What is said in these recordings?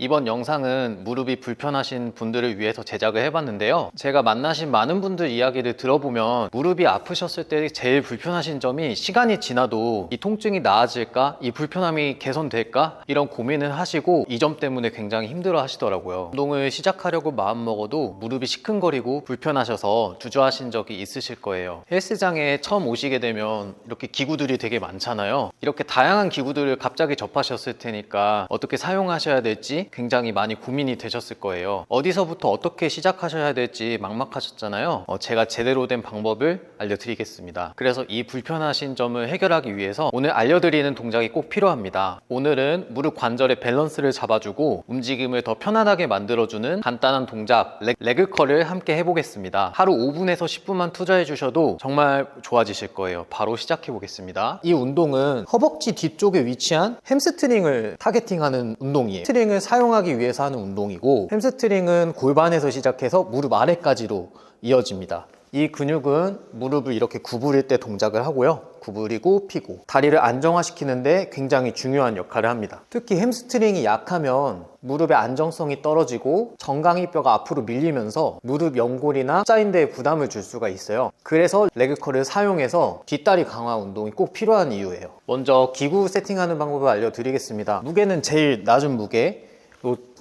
이번 영상은 무릎이 불편하신 분들을 위해서 제작을 해봤는데요. 제가 만나신 많은 분들 이야기를 들어보면 무릎이 아프셨을 때 제일 불편하신 점이 시간이 지나도 이 통증이 나아질까? 이 불편함이 개선될까? 이런 고민을 하시고 이 점 때문에 굉장히 힘들어 하시더라고요. 운동을 시작하려고 마음먹어도 무릎이 시큰거리고 불편하셔서 주저하신 적이 있으실 거예요. 헬스장에 처음 오시게 되면 이렇게 기구들이 되게 많잖아요. 이렇게 다양한 기구들을 갑자기 접하셨을 테니까 어떻게 사용하셔야 될지 굉장히 많이 고민이 되셨을 거예요. 어디서부터 어떻게 시작하셔야 될지 막막하셨잖아요. 제가 제대로 된 방법을 알려드리겠습니다. 그래서 이 불편하신 점을 해결하기 위해서 오늘 알려드리는 동작이 꼭 필요합니다. 오늘은 무릎 관절의 밸런스를 잡아주고 움직임을 더 편안하게 만들어주는 간단한 동작 레그컬을 함께 해보겠습니다. 하루 5분에서 10분만 투자해 주셔도 정말 좋아지실 거예요. 바로 시작해 보겠습니다. 이 운동은 허벅지 뒤쪽에 위치한 햄스트링을 타겟팅하는 운동이에요. 햄스트링을 사용하기 위해서 하는 운동이고, 햄스트링은 골반에서 시작해서 무릎 아래까지로 이어집니다. 이 근육은 무릎을 이렇게 구부릴 때 동작을 하고요. 구부리고 피고 다리를 안정화시키는데 굉장히 중요한 역할을 합니다. 특히 햄스트링이 약하면 무릎의 안정성이 떨어지고 정강이뼈가 앞으로 밀리면서 무릎 연골이나 십자인대에 부담을 줄 수가 있어요. 그래서 레그컬을 사용해서 뒷다리 강화 운동이 꼭 필요한 이유예요. 먼저 기구 세팅하는 방법을 알려드리겠습니다. 무게는 제일 낮은 무게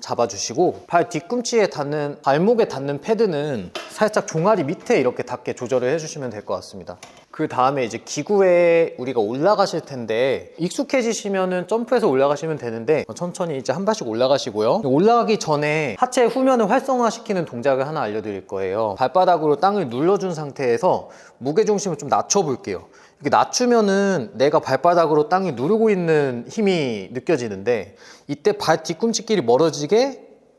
잡아주시고, 발 뒤꿈치에 닿는, 발목에 닿는 패드는 살짝 종아리 밑에 이렇게 닿게 조절을 해주시면 될 것 같습니다. 그 다음에 이제 기구에 우리가 올라가실 텐데, 익숙해지시면은 점프해서 올라가시면 되는데 천천히 이제 한 발씩 올라가시고요. 올라가기 전에 하체 후면을 활성화시키는 동작을 하나 알려드릴 거예요. 발바닥으로 땅을 눌러준 상태에서 무게중심을 좀 낮춰볼게요. 이렇게 낮추면은 내가 발바닥으로 땅을 누르고 있는 힘이 느껴지는데, 이때 발 뒤꿈치끼리 멀어지게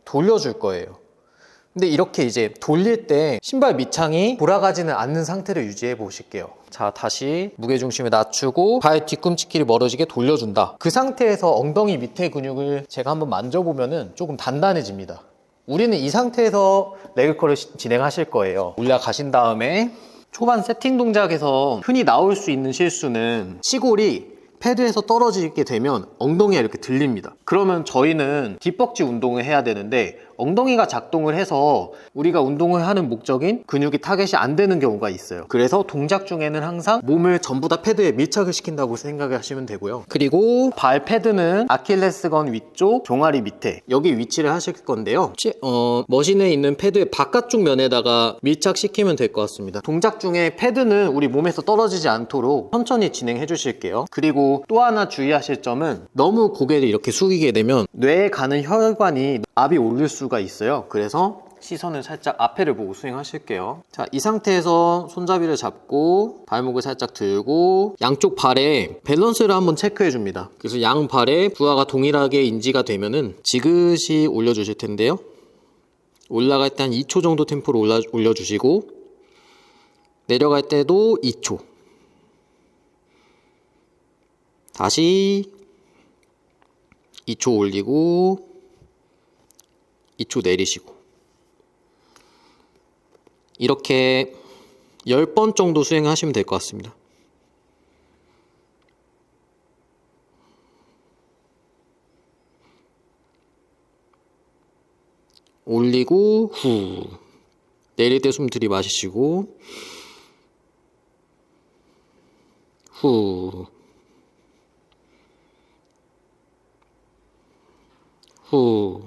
돌려줄 거예요. 근데 이렇게 이제 돌릴 때 신발 밑창이 돌아가지는 않는 상태를 유지해 보실게요. 자, 다시 무게중심을 낮추고 발 뒤꿈치끼리 멀어지게 돌려준다. 그 상태에서 엉덩이 밑에 근육을 제가 한번 만져보면은 조금 단단해집니다. 우리는 이 상태에서 레그컬을 진행하실 거예요. 올라가신 다음에 초반 세팅 동작에서 흔히 나올 수 있는 실수는 시골이 패드에서 떨어지게 되면 엉덩이가 이렇게 들립니다. 그러면 저희는 뒷벅지 운동을 해야 되는데 엉덩이가 작동을 해서 우리가 운동을 하는 목적인 근육이 타겟이 안 되는 경우가 있어요. 그래서 동작 중에는 항상 몸을 전부 다 패드에 밀착을 시킨다고 생각을 하시면 되고요. 그리고 발 패드는 아킬레스건 위쪽 종아리 밑에 여기 위치를 하실 건데요. 머신에 있는 패드의 바깥쪽 면에다가 밀착시키면 될 것 같습니다. 동작 중에 패드는 우리 몸에서 떨어지지 않도록 천천히 진행해 주실게요. 그리고 또 하나 주의하실 점은 너무 고개를 이렇게 숙이게 되면 뇌에 가는 혈관이 압이 오를 수가 있어요. 그래서 시선을 살짝 앞에를 보고 수행하실게요. 자, 이 상태에서 손잡이를 잡고 발목을 살짝 들고 양쪽 발에 밸런스를 한번 체크해 줍니다. 그래서 양 발에 부하가 동일하게 인지가 되면은 지그시 올려주실 텐데요. 올라갈 때 한 2초 정도 템포로 올려주시고, 내려갈 때도 2초. 다시 2초 올리고 2초 내리시고, 이렇게 10번 정도 수행하시면 될 것 같습니다. 올리고 후, 내릴 때 숨 들이마시시고 후, 후.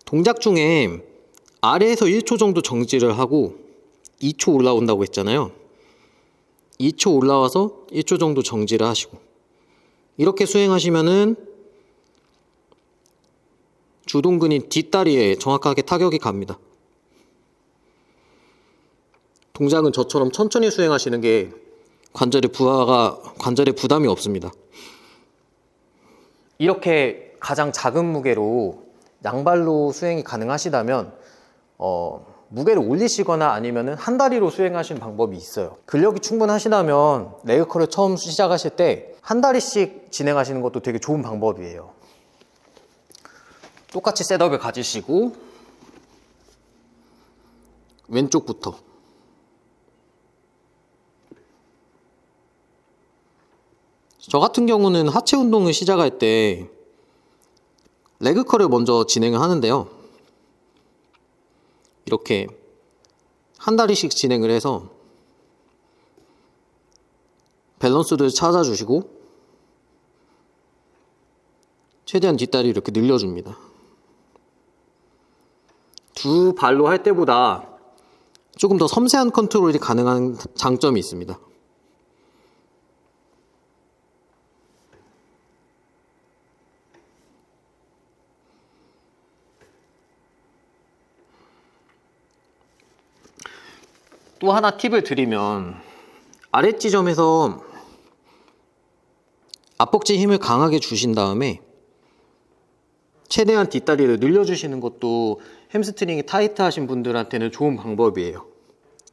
동작 중에 아래에서 1초 정도 정지를 하고 2초 올라온다고 했잖아요. 2초 올라와서 1초 정도 정지를 하시고, 이렇게 수행하시면은 주동근이 뒷다리에 정확하게 타격이 갑니다. 동작은 저처럼 천천히 수행하시는 게 관절에 부담이 없습니다. 이렇게 가장 작은 무게로 양발로 수행이 가능하시다면 무게를 올리시거나 아니면 한 다리로 수행하시는 방법이 있어요. 근력이 충분하시다면 레그컬을 처음 시작하실 때 한 다리씩 진행하시는 것도 되게 좋은 방법이에요. 똑같이 셋업을 가지시고 왼쪽부터 저 같은 경우는 하체 운동을 시작할 때 레그컬을 먼저 진행을 하는데요. 이렇게 한 다리씩 진행을 해서 밸런스를 찾아주시고 최대한 뒷다리 이렇게 늘려줍니다. 두 발로 할 때보다 조금 더 섬세한 컨트롤이 가능한 장점이 있습니다. 또 하나 팁을 드리면 아랫지점에서 앞벅지 힘을 강하게 주신 다음에 최대한 뒷다리를 늘려주시는 것도 햄스트링이 타이트하신 분들한테는 좋은 방법이에요.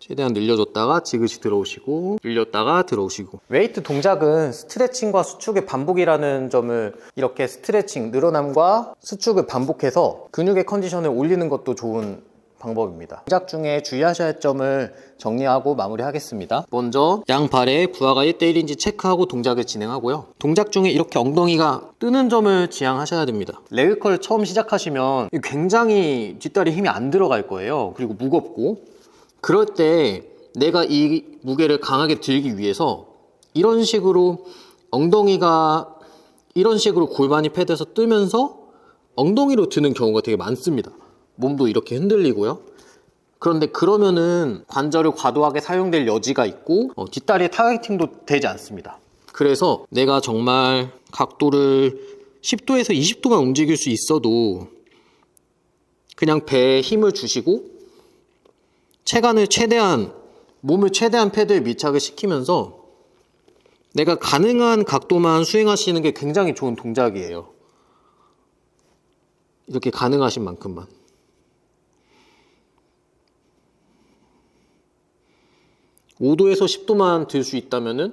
최대한 늘려줬다가 지그시 들어오시고 늘렸다가 들어오시고. 웨이트 동작은 스트레칭과 수축의 반복이라는 점을 이렇게 스트레칭, 늘어남과 수축을 반복해서 근육의 컨디션을 올리는 것도 좋은 방법입니다. 동작 중에 주의하셔야 할 점을 정리하고 마무리하겠습니다. 먼저 양발의 부하가 1대1인지 체크하고 동작을 진행하고요. 동작 중에 이렇게 엉덩이가 뜨는 점을 지향하셔야 됩니다. 레그컬 처음 시작하시면 굉장히 뒷다리 힘이 안 들어갈 거예요. 그리고 무겁고, 그럴 때 내가 이 무게를 강하게 들기 위해서 이런 식으로 엉덩이가 이런 식으로 골반이 패드에서 뜨면서 엉덩이로 드는 경우가 되게 많습니다. 몸도 이렇게 흔들리고요. 그런데 그러면은 관절을 과도하게 사용될 여지가 있고 뒷다리의 타겟팅도 되지 않습니다. 그래서 내가 정말 각도를 10도에서 20도만 움직일 수 있어도 그냥 배에 힘을 주시고 체간을 최대한, 몸을 최대한 패드에 밀착을 시키면서 내가 가능한 각도만 수행하시는 게 굉장히 좋은 동작이에요. 이렇게 가능하신 만큼만. (5도에서 10도만) 들 수 있다면은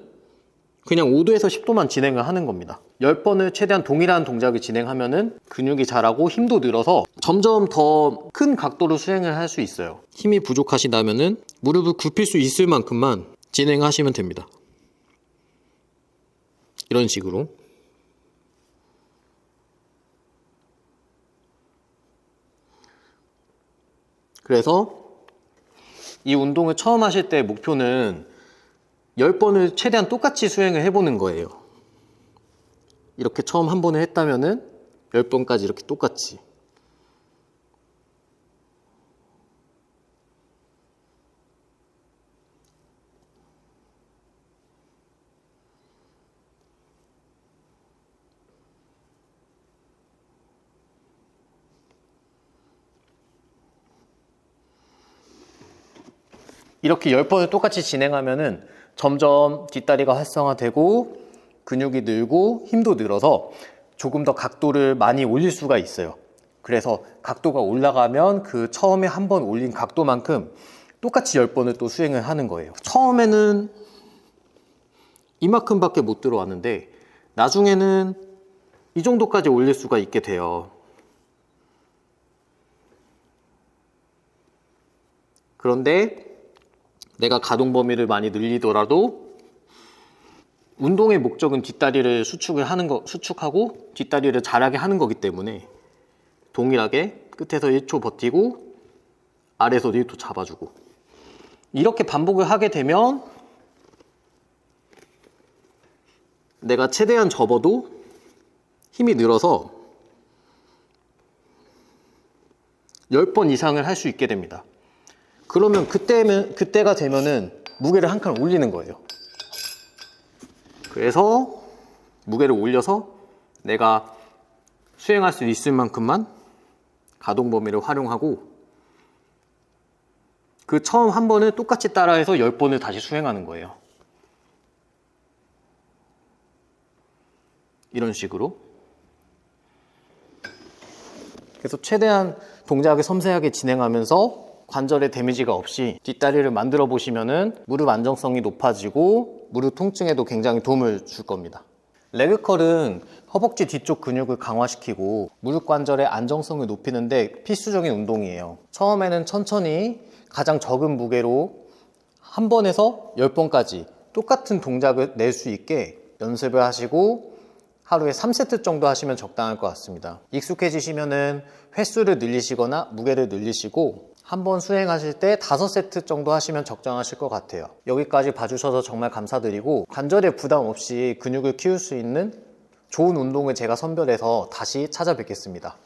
그냥 5도에서 10도만 진행을 하는 겁니다. 10번을 최대한 동일한 동작을 진행하면은 근육이 자라고 힘도 늘어서 점점 더 큰 각도로 수행을 할 수 있어요. 힘이 부족하시다면은 무릎을 굽힐 수 있을 만큼만 진행하시면 됩니다. 이런 식으로. 그래서 이 운동을 처음 하실 때 목표는 10번을 최대한 똑같이 수행을 해보는 거예요. 이렇게 처음 한 번을 했다면은 10번까지 이렇게 똑같이. 이렇게 10번을 똑같이 진행하면은 점점 뒷다리가 활성화되고 근육이 늘고 힘도 늘어서 조금 더 각도를 많이 올릴 수가 있어요. 그래서 각도가 올라가면 그 처음에 한 번 올린 각도만큼 똑같이 10번을 또 수행을 하는 거예요. 처음에는 이만큼 밖에 못 들어왔는데 나중에는 이 정도까지 올릴 수가 있게 돼요. 그런데 내가 가동 범위를 많이 늘리더라도 운동의 목적은 뒷다리를 수축하고 뒷다리를 자라게 하는 거기 때문에 동일하게 끝에서 1초 버티고 아래에서 1초 잡아주고 이렇게 반복을 하게 되면 내가 최대한 접어도 힘이 늘어서 10번 이상을 할 수 있게 됩니다. 그러면 그때가 되면은 무게를 한 칸 올리는 거예요. 그래서 무게를 올려서 내가 수행할 수 있을 만큼만 가동 범위를 활용하고 그 처음 한 번을 똑같이 따라해서 10번을 다시 수행하는 거예요. 이런 식으로. 그래서 최대한 동작을 섬세하게 진행하면서 관절에 데미지가 없이 뒷다리를 만들어 보시면은 무릎 안정성이 높아지고 무릎 통증에도 굉장히 도움을 줄 겁니다. 레그컬은 허벅지 뒤쪽 근육을 강화시키고 무릎 관절의 안정성을 높이는데 필수적인 운동이에요. 처음에는 천천히 가장 적은 무게로 한 번에서 10번까지 똑같은 동작을 낼 수 있게 연습을 하시고 하루에 3세트 정도 하시면 적당할 것 같습니다. 익숙해지시면은 횟수를 늘리시거나 무게를 늘리시고 한번 수행하실 때 5세트 정도 하시면 적정하실 것 같아요. 여기까지 봐주셔서 정말 감사드리고 관절에 부담 없이 근육을 키울 수 있는 좋은 운동을 제가 선별해서 다시 찾아뵙겠습니다.